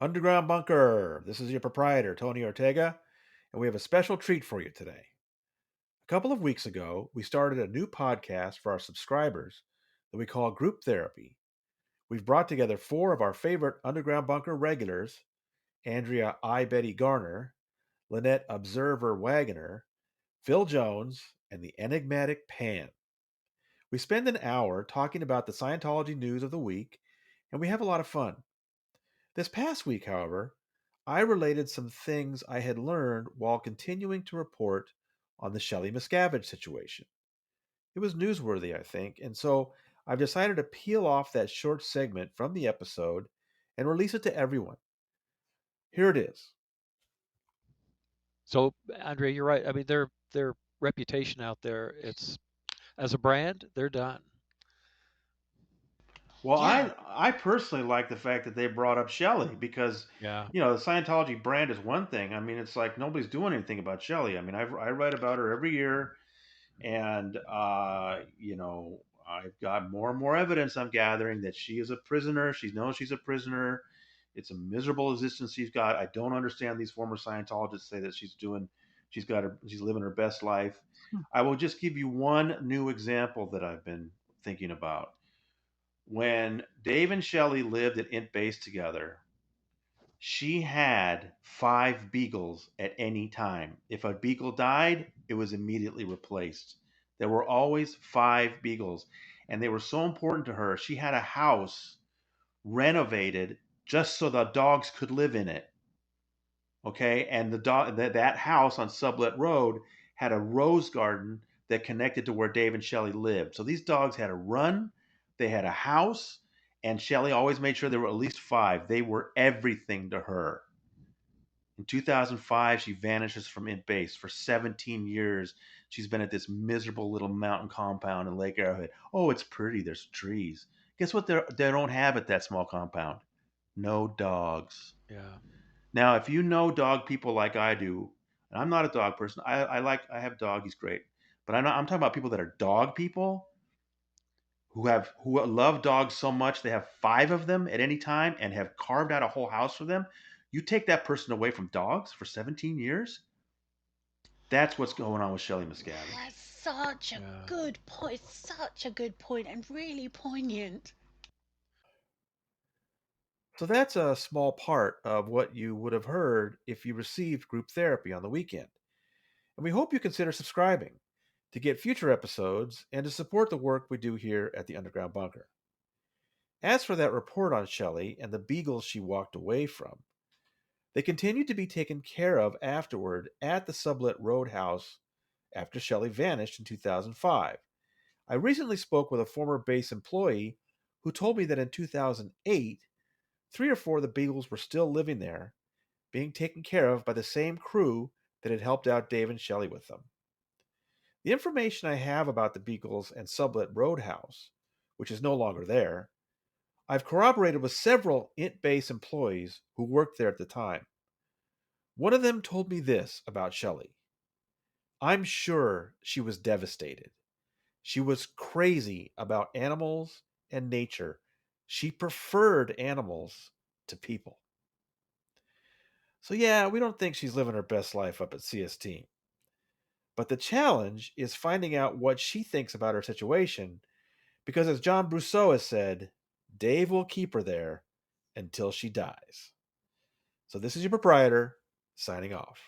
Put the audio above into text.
Underground Bunker. This is your proprietor, Tony Ortega, and we have a special treat for you today. A couple of weeks ago, we started a new podcast for our subscribers that we call Group Therapy. We've brought together four of our favorite Underground Bunker regulars: Andrea I. Betty Garner, Lynette Observer Wagoner, Phil Jones, and the enigmatic Pan. We spend an hour talking about the Scientology news of the week, and we have a lot of fun. This past week, however, I related some things I had learned while continuing to report on the SHELLY Miscavige situation. It was newsworthy, I think, and so I've decided to peel off that short segment from the episode and release it to everyone. Here it is. So, Andre, you're right. I mean, their reputation out there, it's as a brand, they're done. Well, Yeah. I personally like the fact that they brought up Shelley because, Yeah. the Scientology brand is one thing. I mean, it's like nobody's doing anything about Shelley. I mean, I write about her every year, and I've got more and more evidence I'm gathering that she is a prisoner. She knows she's a prisoner. It's a miserable existence she's got. I don't understand these former Scientologists say that she's living her best life. I will just give you one new example that I've been thinking about. When Dave and Shelley lived at Int Base together, she had 5 beagles at any time. If a beagle died, it was immediately replaced. There were always 5 beagles, and they were so important to her. She had a house renovated just so the dogs could live in it. Okay, and that house on Sublet Road had a rose garden that connected to where Dave and Shelley lived. So these dogs had a run, they had a house, and Shelley always made sure there were at least 5. They were everything to her. In 2005, she vanishes from Int Base. For 17 years, she's been at this miserable little mountain compound in Lake Arrowhead. Oh, it's pretty. There's trees. Guess what they don't have at that small compound? No dogs. Yeah. Now, if you know dog people like I do, and I'm not a dog person, I have a dog. He's great, but I'm talking about people that are dog people who love dogs so much they have 5 of them at any time and have carved out a whole house for them. You take that person away from dogs for 17 years. That's what's going on with Shelley Miscavige. That's such a Yeah. good point. Such a good point and really poignant. So that's a small part of what you would have heard if you received group therapy on the weekend. And we hope you consider subscribing to get future episodes and to support the work we do here at the Underground Bunker. As for that report on Shelley and the beagles she walked away from, they continued to be taken care of afterward at the Sublet Roadhouse after Shelley vanished in 2005. I recently spoke with a former base employee who told me that in 2008, 3 or 4 of the beagles were still living there, being taken care of by the same crew that had helped out Dave and Shelley with them. The information I have about the beagles and Sublet Roadhouse, which is no longer there, I've corroborated with several Int Base employees who worked there at the time. One of them told me this about Shelley. I'm sure she was devastated. She was crazy about animals and nature. She preferred animals to people. So, yeah, we don't think she's living her best life up at CST. But the challenge is finding out what she thinks about her situation, because as John Brousseau has said, Dave will keep her there until she dies. So, this is your proprietor signing off.